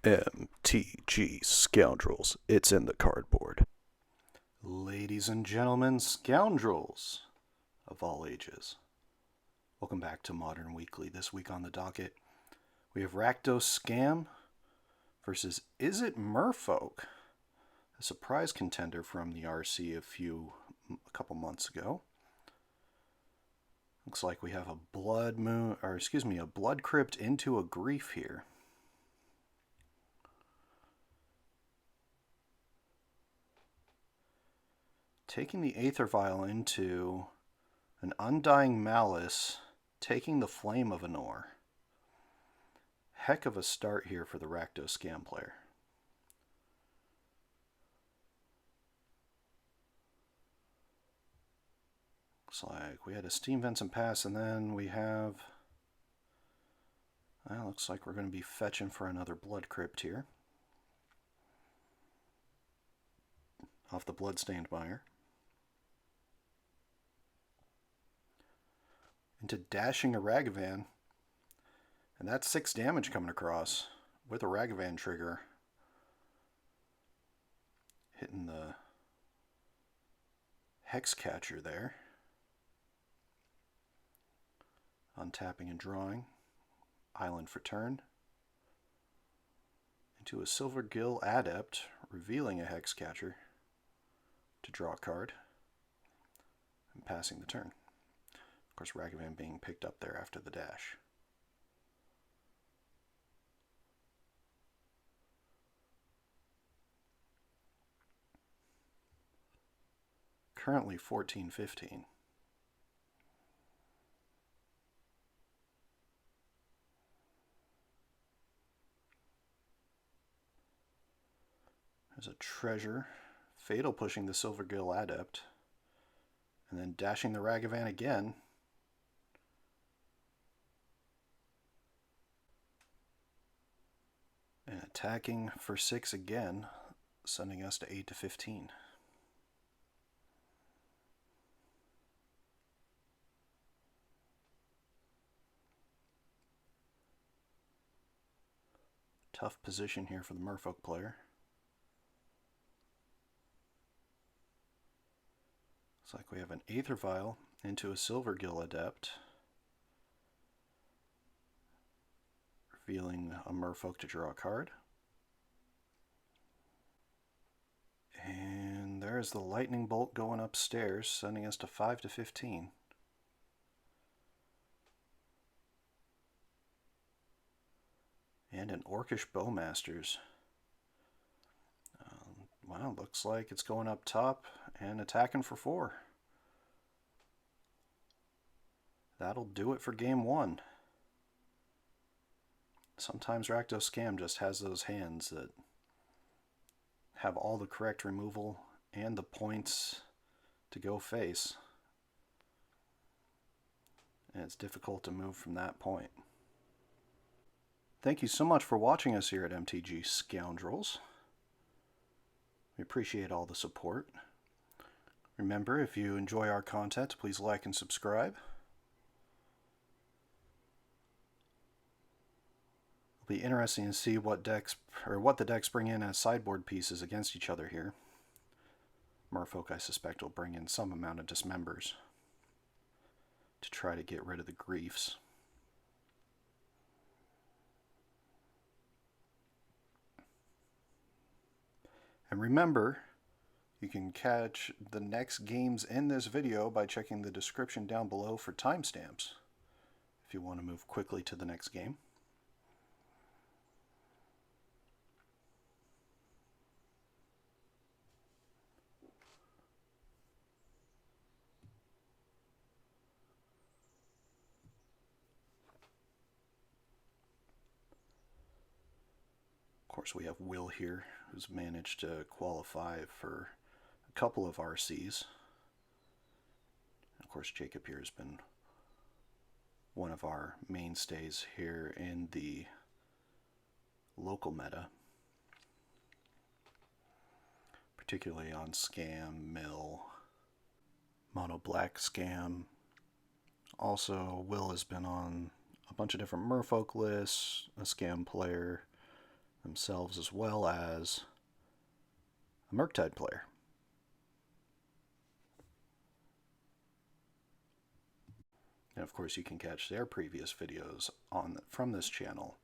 MTG Scoundrels, it's in the cardboard. Ladies and gentlemen, scoundrels of all ages, welcome back to Modern Weekly. This week on the docket, we have Rakdos Scam versus Izzet Merfolk, a surprise contender from the RC a couple months ago. Looks like we have a a blood crypt into a grief here. Taking the Aether Vial into an Undying Malice, taking the Flame of Anor. Heck of a start here for the Rakdos Scam player. Looks like we had a Steam Vents and Pass, and then we have... Well, looks like we're going to be fetching for another Blood Crypt here. Off the Bloodstained Mire. Into dashing a Ragavan. And that's 6 damage coming across with a Ragavan trigger. Hitting the Hex Catcher there. Untapping and drawing. Island for turn. Into a Silvergill Adept, revealing a Hex Catcher to draw a card. And passing the turn. Of course, Ragavan being picked up there after the dash. Currently 14-15. There's a treasure. Fatal pushing the Silvergill Adept. And then dashing the Ragavan again. And attacking for 6 again, sending us to 8-15. Tough position here for the Merfolk player. Looks like we have an Aether Vial into a Silvergill Adept. Revealing a Merfolk to draw a card. And there's the Lightning Bolt going upstairs, sending us to 5-15. And an Orcish Bowmasters. Wow, looks like it's going up top and attacking for 4. That'll do it for game 1. Sometimes Rakdos Scam just has those hands that have all the correct removal and the points to go face. And it's difficult to move from that point. Thank you so much for watching us here at MTG Scoundrels. We appreciate all the support. Remember, if you enjoy our content, please like and subscribe. It'll be interesting to see what the decks bring in as sideboard pieces against each other here. Merfolk, I suspect, will bring in some amount of Dismembers to try to get rid of the griefs. And remember, you can catch the next games in this video by checking the description down below for timestamps if you want to move quickly to the next game. Of course, we have Will here, who's managed to qualify for a couple of RCs. Of course, Jacob here has been one of our mainstays here in the local meta, particularly on Scam, Mill, Mono Black Scam. Also, Will has been on a bunch of different Merfolk lists, a Scam player, themselves as well as a Murktide player. And of course you can catch their previous videos from this channel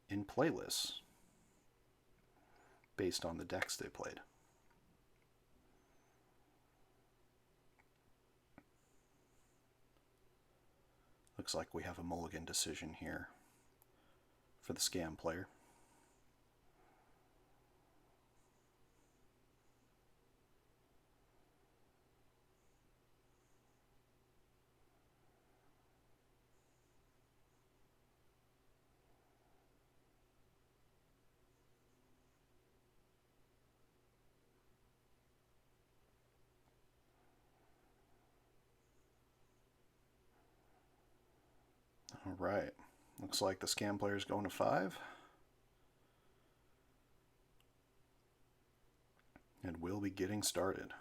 in playlists based on the decks they played. Looks like we have a mulligan decision here for the scam player. Alright, looks like the scam player is going to 5. And we'll be getting started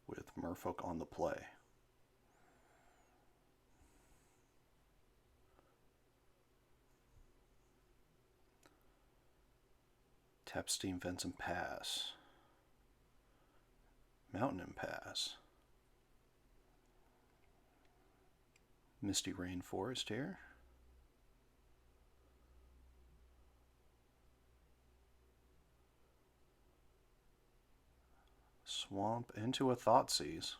with Merfolk on the play. Tap Steam Vents and pass. Mountain and pass. Misty Rainforest here. Swamp into a Thoughtseize.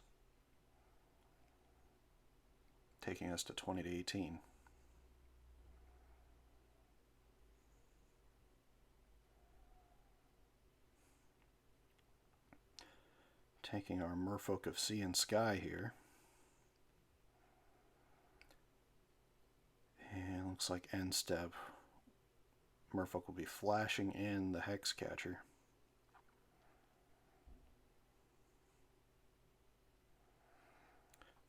Taking us to 20 to 18. Taking our Merfolk of Sea and Sky here. And looks like end step. Merfolk will be flashing in the Hexcatcher.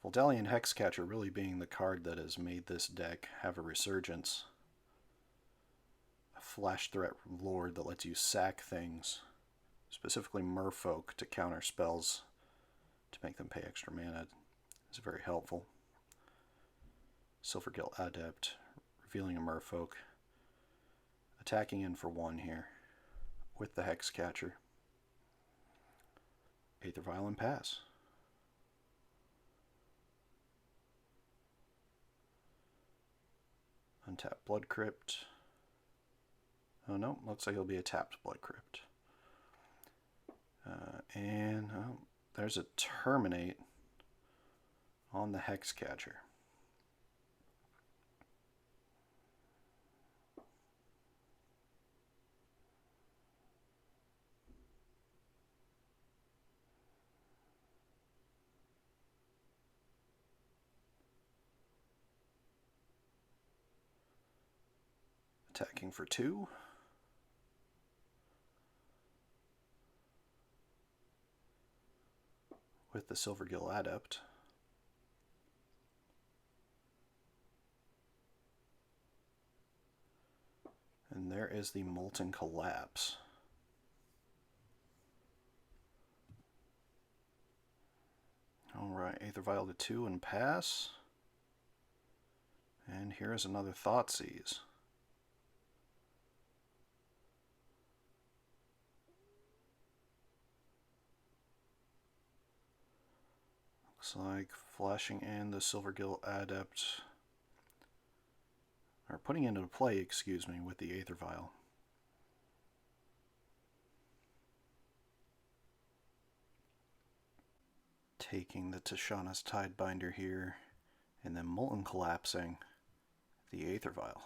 Voldalian Hexcatcher really being the card that has made this deck have a resurgence. A flash threat lord that lets you sack things, specifically Merfolk, to counter spells to make them pay extra mana is very helpful. Silvergill Adept, revealing a Merfolk, attacking in for 1 here with the Hexcatcher. Aether Vial and pass. Untap Blood Crypt. Oh no, looks like it'll be a tapped Blood Crypt. And there's a Terminate on the Hexcatcher. Attacking for 2. With the Silvergill Adept. And there is the Molten Collapse. Alright, Aether Vial to 2 and pass. And here is another Thoughtseize. Looks like flashing in the Silvergill Adept, or putting into play, excuse me, with the Aether Vial. Taking the Tishana's Tidebinder here, and then Molten Collapsing the Aether Vial.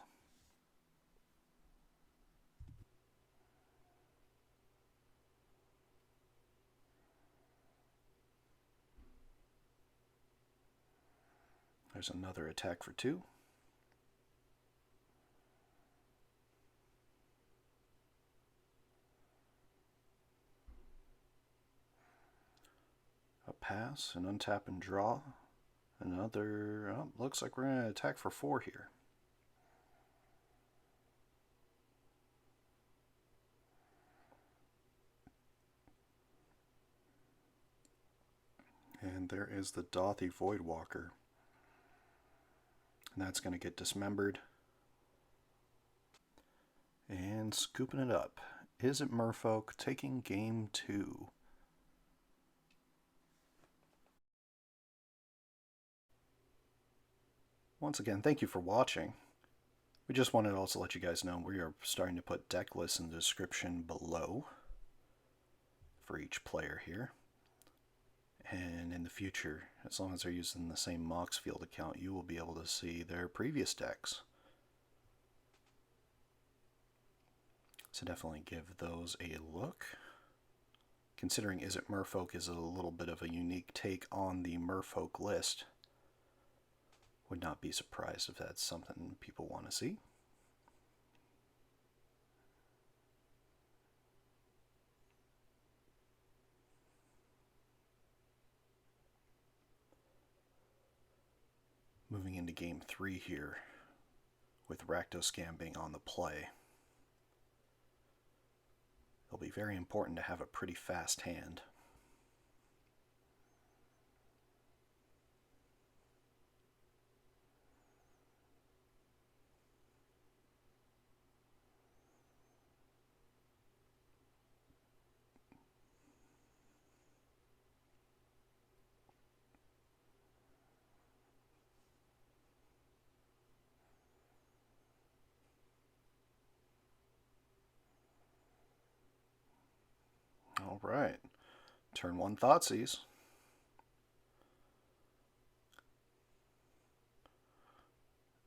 There's another attack for 2. A pass, an untap and draw. Another, looks like we're going to attack for 4 here. And there is the Dothy Voidwalker. And that's going to get dismembered and scooping it up. Izzet Merfolk taking game 2. Once again, thank you for watching. We just wanted to also let you guys know we are starting to put deck lists in the description below for each player here. And in the future, as long as they're using the same Moxfield account, you will be able to see their previous decks. So definitely give those a look. Considering Izzet Merfolk is a little bit of a unique take on the Merfolk list, would not be surprised if that's something people want to see. Moving into game 3 here, with Rakdos Scam being on the play. It'll be very important to have a pretty fast hand. All right, turn 1 Thoughtseize.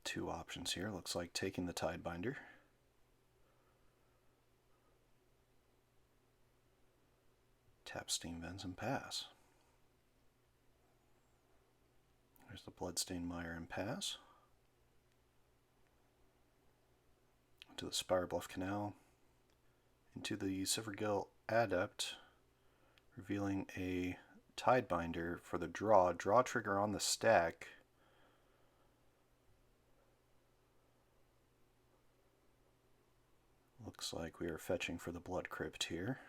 Two options here. Looks like taking the Tidebinder. Tap Steam Vents and pass. There's the Bloodstained Mire and pass. Into the Spirebluff Canal. Into the Silvergill Adept, revealing a Tidebinder for the draw. Draw trigger on the stack. Looks like we are fetching for the Blood Crypt here.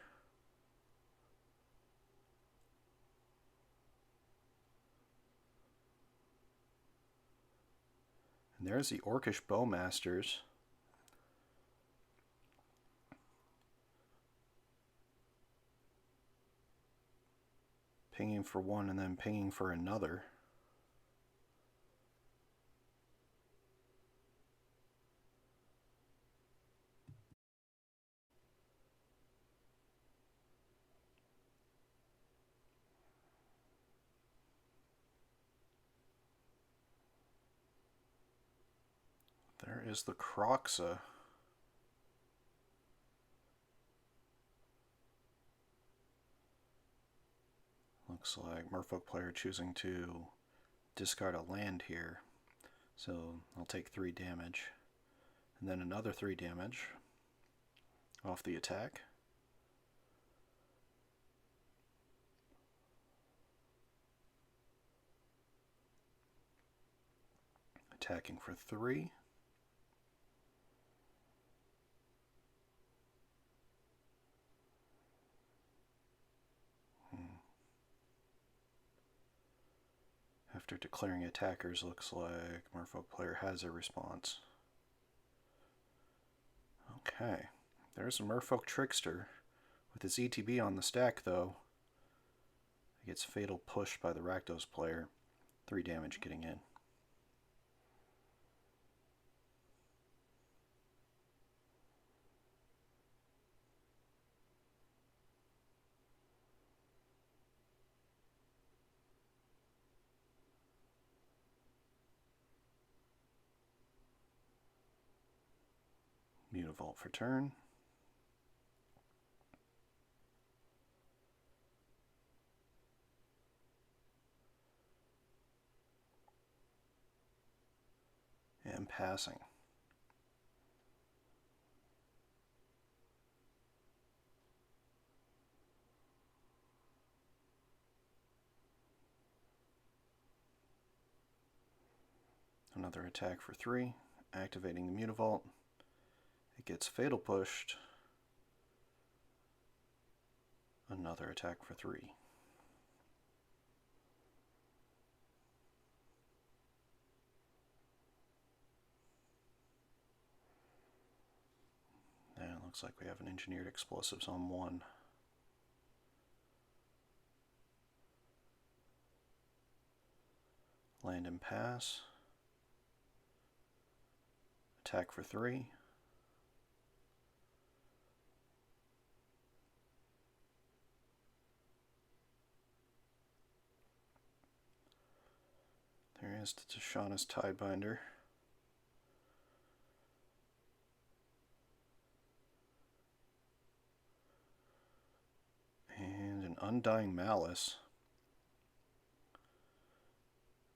And there's the Orcish Bowmasters. Pinging for one and then pinging for another. There is the Croxa. Looks like Merfolk player choosing to discard a land here. So I'll take 3 damage. And then another 3 damage off the attack. Attacking for 3. After declaring attackers, looks like Merfolk player has a response. Okay, there's a Merfolk Trickster. With his ETB on the stack, though, he gets fatal pushed by the Rakdos player. 3 damage getting in. Mutavault for turn. And passing. Another attack for 3, activating the Mutavault. It gets fatal pushed. Another attack for 3. And it Looks like we have an engineered explosives on one. Land and pass. Attack for 3. There is the Tishana's Tidebinder. And an Undying Malice.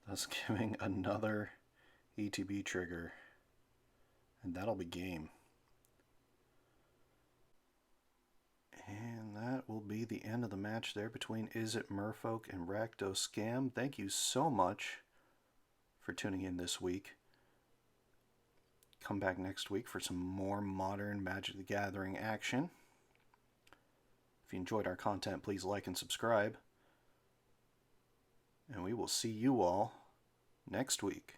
Thus giving another ETB trigger. And that'll be game. And that will be the end of the match there between Izzet Merfolk and Rakdos Scam. Thank you so much for tuning in this week. Come back next week for some more modern Magic the Gathering action. If you enjoyed our content, please like and subscribe. And we will see you all next week.